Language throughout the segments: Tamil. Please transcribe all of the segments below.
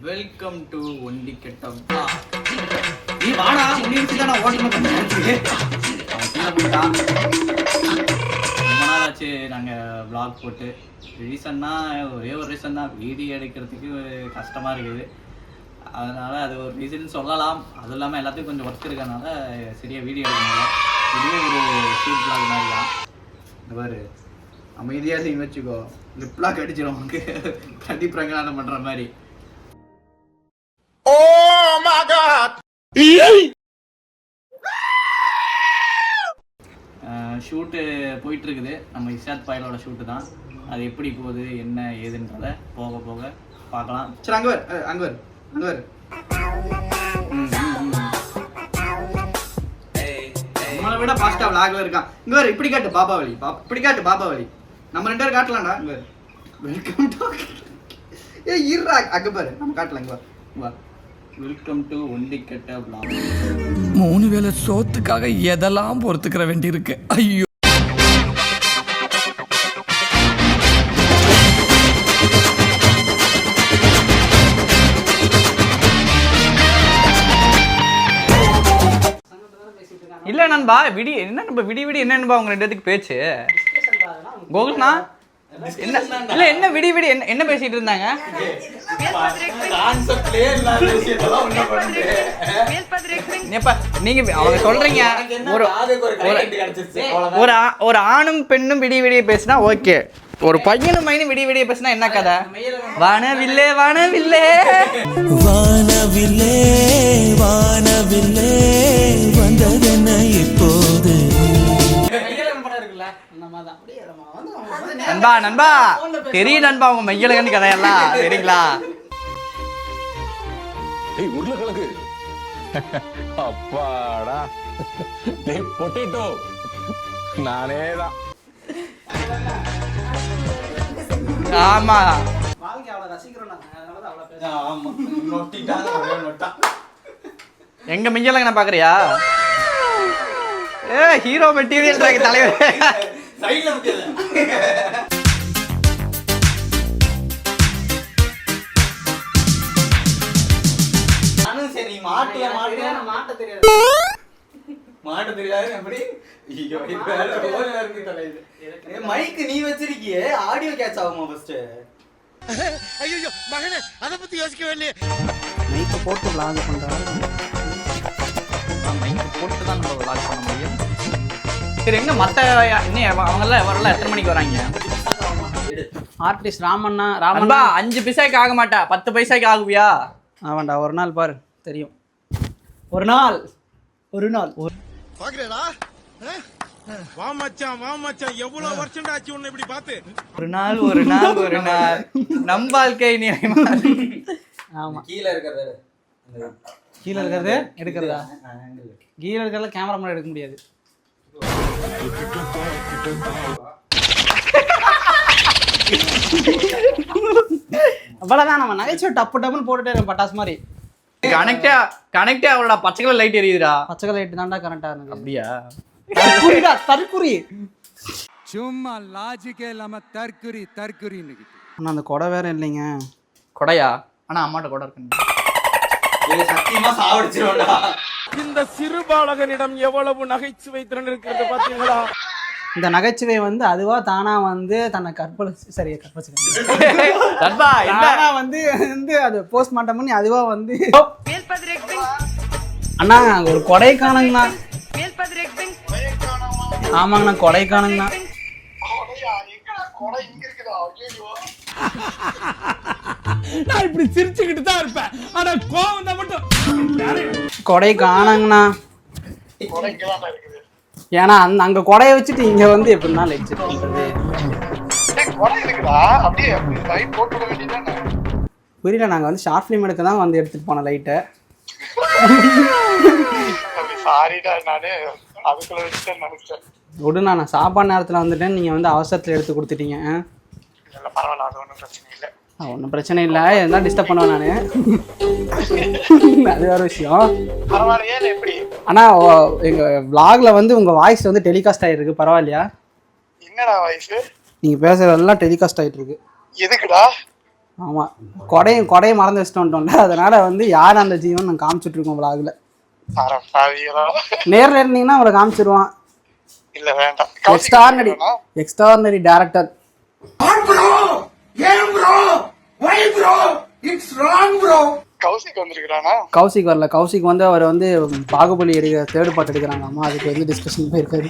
வெல்கம் டு ஒண்டி கெட்டம். நீ வாடா, உன்னை வச்சு தான் நான் ஓட்டணும் பண்ணி ரொம்ப நாள் ஆச்சு நாங்கள் vlog போட்டு. ஒரே ஒரு ரீசன் தான், வீடியோ எடுக்கிறதுக்கு கஷ்டமாக இருக்குது. அதனால் அது ஒரு ரீசன் சொல்லலாம். அதுவும் இல்லாமல் எல்லாத்துக்கும் கொஞ்சம் ஒர்க் இருக்கிறதுனால சரியாக வீடியோ எடுக்க முடியல. இதுவே ஒரு ஷூட் vlog மாதிரி தான். இந்த மாதிரி அமைதியாக செய்ய வச்சுக்கோ, லிப்லாக் அடிச்சிடும் உனக்கு கட்டி பிரகடனம் பண்ணுற மாதிரி. ஷூட்டு போயிட்டு இருக்குது. நம்ம இஷாத் பாயலோட ஷூட்டு தான். அது எப்படி போகுது என்ன ஏதுன்றத போக போக பார்க்கலாம். சரி, அங்கே வரு நம்மளை விட ஃபாஸ்ட்டாக விளாக்ல இருக்கான். இங்கே வரு, இப்படி காட்டு பாபாவளி, இப்படி காட்டு பாபாவளி. நம்ம 2 பேரும் காட்டலாம்டா. இங்கே வரு, வெல்கம் டு இருடா அங்கே பாரு, நம்ம காட்டலாம். இங்கே வா, வெல்கம் டு ஒண்டி கெட்ட vlog. 3 வேளை சோத்துக்காக எதெல்லாம் பொறுத்துக்கிற வேண்டியிருக்கு. ஐயோ, இல்ல நண்பா, என்ன நம்ம விடி என்ன நண்பா உங்க 2 பேத்துக்கு பேச்சு? கோகுல்னா என்ன இல்ல, என்ன விடி என்ன பேசிட்டு இருந்தாங்க? நீங்க அவங்க சொல்றீங்க ஒரு ஆணும் பெண்ணும் விடிய பேசினா ஓகே, ஒரு பையனும் மைனும் விடிய பேசினா என்ன கதை? வானவில்லே வானவில்லே வானவில்லே வானவில்லே வந்ததென்ன இப்போது. நண்பா தெரியும் நண்பா, உங்க மையலகன் கதையெல்லாம் தெரியுங்களா? உருளைக்கிழங்கு அப்பாடா, பொட்டேட்டோ நானேதான். ஆமா, எங்க மையலகனை பாக்குறியா? ஹீரோ மெட்டீரியல் தலைவர். மைக் நீ வச்சிருக்கியே, ஆடியோ கேட்ச் ஆகுமா? ஃபர்ஸ்ட் ஐயோ மகனே, அத பத்தி யோசிக்கவே இல்லையே. மைக் போட்டு vlog பண்றாங்க. மைக் போட்டு தான் நம்ம vlog பண்ண முடியும். சரி, எங்க மத்த அவங்க எல்லாம் வரல? எத்தனை மணிக்கு வராங்க? ஆர்டிஸ்ட் ராமண்ணா 5 பைசாக்கு ஆக மாட்டா, 10 பைசாக்கு ஆகுவியா? ஆமாண்டா, ஒரு நாள் பாரு தெரியும். ஒரு நாள் பாக்குறேடா. வா மச்சான் எவ்வளவு வருஷம் ஆச்சு உன்னை இப்படி பாத்து. ஒரு நாள் நம் வாழ்க்கை நிலைமா. ஆமா, கீழே இருக்கிறது எடுக்கிறதா? கீழே இருக்கிறதுல கேமரா எடுக்க முடியாது. அவ்வளவுதான், நம்ம நகைச்சுவை டப்புன்னு போட்டுட்டே பட்டாசு மாதிரி. கனெக்டே அவளோட பச்சை கலர் லைட் எரியுதுடா. பச்சை கலர் லைட் தான்டா கரெக்டா இருந்தது. அப்படியா? தற்குறி சும்மா லாஜிக்கே இல்லாம தற்குறி. ஆனா அந்த கொடை வேற இல்லைங்க. கொடையா? ஆனா அம்மாட்ட கொடை இருக்கு. சத்தியமா சாவடிச்சிருவோம்டா. இந்த சிறு பாலகனிடம் எவ்வளவு நகைச்சுவை திறன் இருக்கிறது பாத்தீங்களா? இந்த நகைச்சுவை அதுவா தானா தன்னை அது போஸ்ட்மார்ட்டம் பண்ணி அதுவா அண்ணா ஒரு கொடை காணுங்கண்ணா. ஆமாங்கண்ணா, கொடை காணுங்கண்ணா. நான் இப்படி சிரிச்சுக்கிட்டு தான் இருப்பேன், ஆனா கோவம் தான் மட்டும். கொடை காணுங்கண்ணா. ஏன்னா அங்க கொடையை வச்சுட்டு இங்க எப்படின்னா லெக்சர் பண்றது? புரியல, நாங்க ஷார்ட் ஃபிலிம் எடுக்க தான் எடுத்துட்டு போன லைட்டை. விடுண்ணா, நான் சாப்பாடு நேரத்துல வந்துட்டேன், நீங்க அவசரத்துல எடுத்து கொடுத்துட்டீங்க. ஒன்றும் பிரச்சனை இல்லை, எல்லாம் டிஸ்டர்ப் பண்ணுவேன் நான். அது வேற விஷயம். ஆனா எங்க vlogல உங்க வாய்ஸ் டெலிகாஸ்ட் ஆயிருக்கு, பரவாயில்லையா? என்னடா வாய்ஸ்? நீங்க பேசுறதெல்லாம் டெலிகாஸ்ட் ஆயிட்டு இருக்கு. எதுக்குடா? ஆமாம், கொடையை மறந்து வச்சுட்டு வந்துட்டோம்ல, அதனால வந்து யார் அந்த ஜீவன் நான் காமிச்சிட்டு இருக்கோம் vlogல. நேரில் இருந்தீங்கன்னா அவரை காமிச்சிருவான். இல்ல வேண்டாம். Extraordinary director. கௌசிக் வரல. கௌசிக் வந்து அவர் வந்து பாகுபலி தேர்ட் பார்ட் எடுக்கிறாங்க அம்மா, அதுக்கு வந்து டிஸ்கஷன் போயிருக்காரு.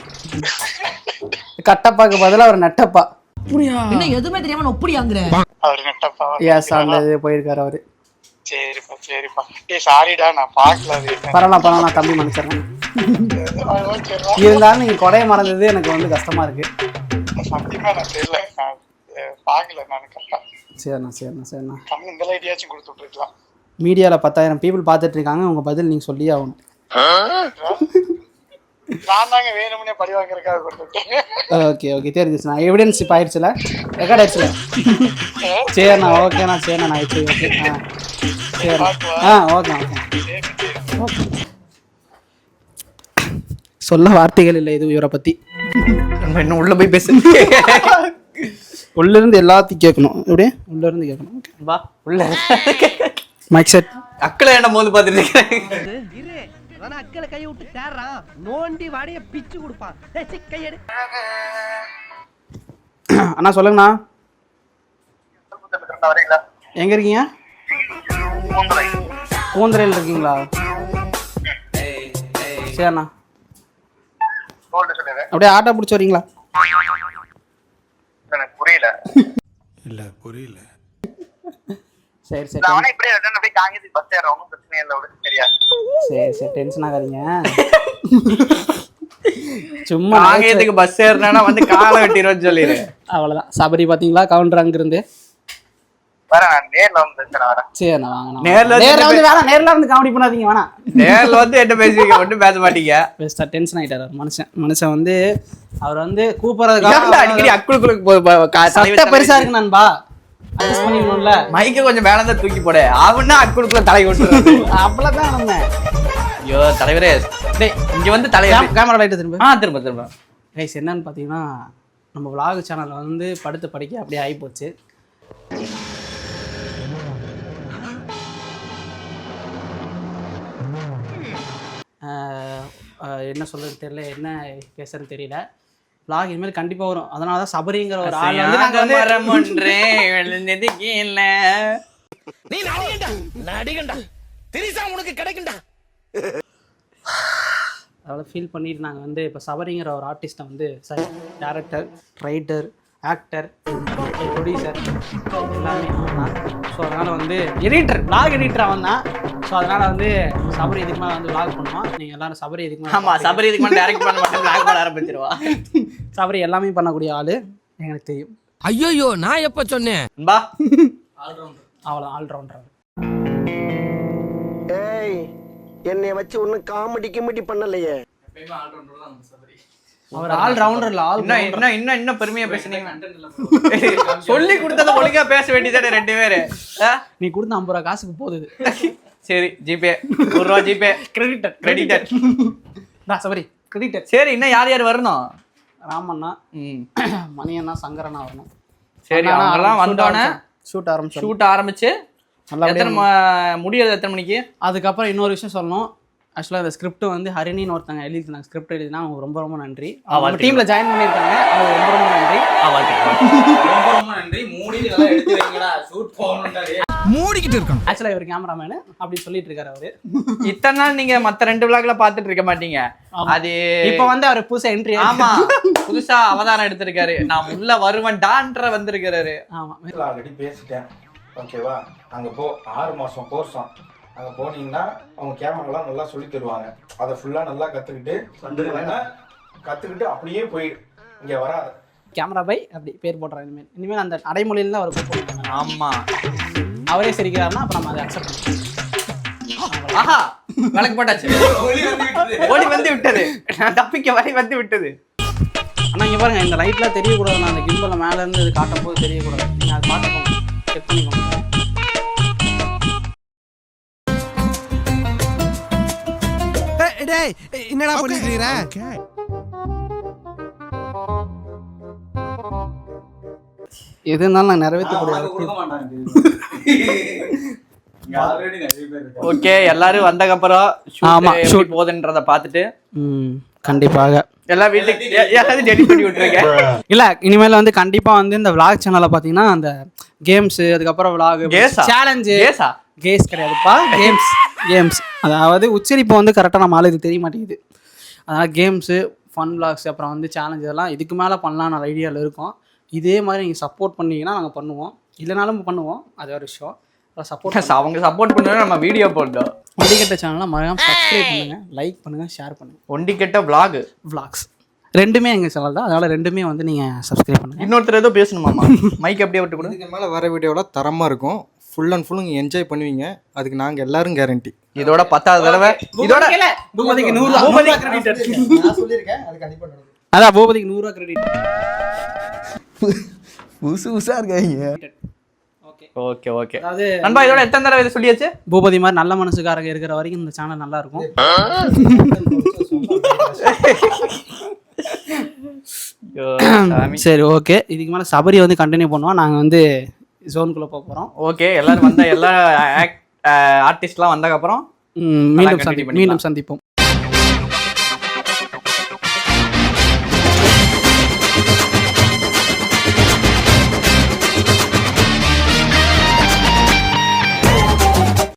கட்டப்பாக்கு பதிலாக அவர் நட்டப்பா. என்ன எதுவுமே தெரியாம ஒப்படியாங்கற அவர் நட்டப்பா. எஸ், அந்த இது போயிருக்காரு அவரு. சரிப்பா. சாரிடா, நான் பார்க்கல. பரவாயில்ல, தம்பி மன்னிச்சிடுறேன். இருந்தாலும் நீங்க கொடையை மறந்தது எனக்கு வந்து கஷ்டமா இருக்கு. சத்தியமா நான் தெரியல, பார்க்கல நான் கரெக்டா. சரிண்ணா. கம்மி இந்த ஐடியாச்சும் கொடுத்து விட்டுருக்கலாம். மீடியாவில் 10,000 பீப்புள் பார்த்துட்டு இருக்காங்க, உங்க பதில் நீங்க சொல்லியே ஆகணும். நான் தாங்க வேணும்னே பழி வாங்குறதுக்காக கொடுத்துட்டேன். ஓகே தெரிஞ்சிச்சுண்ணா. எவிடன்ஸ் இப்போ ஆயிடுச்சுல, ரெக்கார்ட் ஆயிடுச்சுல. சரிண்ணா, ஓகேண்ணா. ஆயிடுச்சு. ஓகே. ஓகே. சொல்ல வார்த்தைகள் இல்லை இது இவரை பத்தி. நம்ம இன்னும் உள்ள போய் பேசு. உள்ள இருந்து எல்லாத்தையும் கேட்கணும். எப்படியே உள்ள இருந்து கேட்கணும். வா உள்ள. Mic set. அக்கலை என்ன போது பார்த்துட்டு இருக்கேன். அக்கலை கை விட்டு தேடுறான், நோண்டி வாடைய பிச்சு கொடுப்பான். கையெடு. அண்ணா சொல்லுங்கண்ணா. எங்க இருக்கீங்க? பூந்தரையில் இருக்கீங்களா? சரிண்ணா. அப்படியே ஆட்டோ பிடிச்சி வரீங்களா? எனக்கு புரியல. இல்ல புரியல. சரி. அவனே இப்படியே அப்படியே காங்கேயத்துக்கு பஸ் ஏற ஒன்றும் பிரச்சனை இல்லை. விட சரியா? சரி டென்ஷன் ஆகாதீங்க. சும்மா காங்கேயத்துக்கு பஸ் ஏறினா வந்து காலை வெட்டிடுவேன்னு சொல்லிடு. அவ்வளோதான். சபரி பார்த்தீங்களா கவுண்டர் அங்கிருந்து. நான் நேர்ல வந்து வரேன். சரிண்ணா வாங்க. நேர்ல வந்து காமெடி பண்ணாதீங்க. வேணாம், நேர்ல வந்து என்ன பேசுவீங்க, மட்டும் பேச மாட்டீங்க. பெஸ்டா டென்ஷன் ஆயிட்டாரு மனுஷன் வந்து அவர் வந்து கூப்பிடுறதுக்காக அடிக்கடி அக்குளுக்குள்ள பெருசா இருக்கு நண்பா, அட்ஜஸ்ட் பண்ணிக்கணும்ல. மைக்க கொஞ்சம் மேல தான் தூக்கி போட, அவனா அக்குளுக்குள்ள தலை விட்டுறது. அவ்வளவுதான் நம்ம. ஐயோ தலைவரே, டேய் இங்க வந்து தலைவர் கேமரா லைட் திரும்ப கைஸ். என்னன்னு பாத்தீங்கன்னா நம்ம vlog சேனல்ல வந்து படுத்து படிக்க அப்படியே ஆகி போச்சு. என்ன சொல்றது தெரியல, என்ன பேசுறதுன்னு தெரியல. vlog இனிமேல் கண்டிப்பா வரும். அதனால தான் சபரிங்கிற ஒரு ஆள் வந்து நாங்க வந்து விழுந்தது கீழ. நீ நடிகண்டா தெரிசா உனக்கு கிடைக்கும்டா. அதனால ஃபீல் பண்ணிட்டு நாங்கள் வந்து இப்போ சபரிங்கிற ஒரு ஆர்டிஸ்ட்டை வந்து டேரக்டர், ரைட்டர், ஆக்டர், ப்ரொடியூசர் எல்லாமே தான். ஸோ அதனால் வந்து vlog எடிட்டர் அவன் தான். ஸோ அதனால் வந்து சபரி இதுக்கு மேலே வந்து vlog பண்ணுவான். நீங்கள் எல்லாரும் சபரி இதுக்கு மேலே. ஆமாம், சபரி இதுக்கு மேலே டேரக்ட் பண்ண மாட்டேன், vlog பண்ண ஆரம்பிச்சிருவா. சபரி எல்லாமே பண்ணக்கூடிய ஆள் எனக்கு தெரியும். ஐயோ நான் எப்போ சொன்னேன்? அவ்வளோ ஆல்ரவுண்டர். ஏய், என்னை வச்சு ஒன்னும் காமெடி பண்ணலையே. அவர் ஆல்ரவுண்டர்ல இன்னும் பெருமையா பேசுனீங்க. சொல்லி கொடுத்தத ஒழுங்கா பேச வேண்டியதானே ரெண்டு பேரு. நீ கொடுத்த 50 ரூபா காசுக்கு போகுது. சரி ஜிபே, 1 ரூபா ஜிபே, கிரெடிட் சபரி கிரெடிட். சரி, இன்னும் யார் வரணும்? ராமண்ணா, மணியண்ணா, சங்கரண்ணா வரணும். சரி, அவங்கெல்லாம் வந்தோடனே ஷூட் ஆரம்பிச்சு முடியாது. எத்தனை மணிக்கு? அதுக்கப்புறம் இன்னொரு விஷயம் சொல்லணும். ஆக்சுவலாக இந்த ஸ்கிரிப்ட் வந்து ஹரிணின்னு ஒருத்தங்க எழுதிருந்தாங்க. ஸ்கிரிப்ட் எழுதினா அவங்க ரொம்ப நன்றி. அவங்க டீமில் ஜாயின் பண்ணியிருக்காங்க. அவங்க ரொம்ப நன்றி. ரொம்ப நன்றி. மூடிக்கிட்டு இருக்கணும். ஆக்சுவலாக இவர் கேமராமேனு அப்படி சொல்லிட்டு இருக்காரு அவரு. இத்தனை நாள் நீங்க மற்ற 2 விளாக்ல பார்த்துட்டு இருக்க மாட்டீங்க. அது இப்போ வந்து அவர் புதுசா என்ட்ரி. ஆமா, புதுசா அவதாரம் எடுத்திருக்காரு. நான் உள்ள வருவேன்டான்ற வந்திருக்காரு. ஆமா, ஆல்ரெடி பேசிட்டேன். ஓகேவா? அங்கே 6 மாதம் கோர்ஸும். அங்கே போனீங்கன்னா அவங்க கேமராலாம் நல்லா சொல்லி தருவாங்க. அதை ஃபுல்லாக நல்லா கற்றுக்கிட்டு அப்படியே போயிடு. இங்கே வராது. கேமரா பை அப்படி பேர் போடுறாங்க. இனிமேல் அந்த அடைமொழியில் தான் அவர் கூப்பிடுவாங்க. ஆமா, அவரே சிரிக்கிறாருன்னா அப்போ நம்ம அதை அக்செப்ட் பண்ணுவோம். ஆஹா, விளக்கு போட்டாச்சு. ஓடி வந்து விட்டது. நான் தப்பிக்க வரை வந்து விட்டது. ஆனால் இங்கே பாருங்க, இந்த லைட்லாம் தெரியக்கூடாது. நான் அந்த கிம்பலை மேலே இருந்து இது காட்டும் போது தெரியக்கூடாது. நீங்கள் அதை பார்த்துக்கோங்க, செக் பண்ணிக்கோங்க. என்னடா பண்ணிட்டு இருக்கற? எது இருந்தாலும் நான் நிறைவேற்றக்கூடிய ஓகே, எல்லாரும் வந்தக்கப்புறம் ஆமா, shoot எப்படி போகுதுன்றத பார்த்துட்டு கண்டிப்பாக எல்லா வீட்டுக்கு எல்லாத்தையும் டெலிட் பண்ணி விட்டுருக்கேன். இல்லை இனிமேல் வந்து கண்டிப்பாக வந்து இந்த vlog சேனலில் பார்த்தீங்கன்னா அந்த கேம்ஸு அதுக்கப்புறம் vlog Games-ஆ? சேலஞ்சு Games-ஆ? கேஸ் கிடையாதுப்பா, கேம்ஸ் அதாவது உச்சரிப்பு வந்து கரெக்டாக நம்ம ஆளுக்கு தெரிய மாட்டேங்குது. அதனால் கேம்ஸு ஃபன் vlogs அப்புறம் வந்து சேலஞ்ச் இதெல்லாம் இதுக்கு மேலே பண்ணலான்னு ஐடியாவில் இருக்கோம். இதே மாதிரி நீங்கள் சப்போர்ட் பண்ணீங்கன்னா நாங்கள் பண்ணுவோம், இல்லைனாலும் பண்ணுவோம், அது ஒரு விஷயம். சப்போர்ட் அவங்க சப்போர்ட் பண்ணா நம்ம வீடியோ போட்டோம். ஒண்டிக்கட்ட சேனலை மறக்காம சப்ஸ்கிரைப் பண்ணுங்கள், லைக் பண்ணுங்கள், ஷேர் பண்ணுங்கள். ஒண்டிக்கட்ட vlog vlogs ரெண்டுமே எங்கள் சேனல் தான், அதனால் ரெண்டுமே வந்து நீங்கள் சப்ஸ்கிரைப் பண்ணுங்கள். இன்னொருத்தர் ஏதோ பேசணுமாமா? மைக் அப்படியே விட்டு கொடு. இதுக்கு மேலே வர வீடியோவில் தரமாக இருக்கும். ஃபுல் அண்ட் ஃபுல் நீங்கள் என்ஜாய் பண்ணுவீங்க. அதுக்கு நாங்கள் எல்லாரும் கேரண்டி. இதோட 10வது தடவை இதோட பூபதிக்கு 100 கிரெடிட். நான் சொல்லியிருக்கேன், அது கண்டிப்பாக நடக்கும். அதான் பூபதிக்கு 100 கிரெடிட். புதுசா இருக்காங்க. Okay okay. அதாவது நண்பா இதோட எத்தனை தடவை இது சொல்லியாச்சு? பூபதி மாதிரி நல்ல மனசுக்காரங்க இருக்கிற வரைக்கும் இந்த சேனல் நல்லா இருக்கும். சரி ஓகே, இதுக்கு மேலே சபரி வந்து கண்டினியூ பண்ணுவோம். நாங்கள் வந்து ஜோனுக்குள்ளே போக போகிறோம். ஓகே, எல்லாரும் வந்த எல்லா ஆர்டிஸ்ட்லாம் வந்ததுக்கப்புறம் மீண்டும் சந்திப்போம்.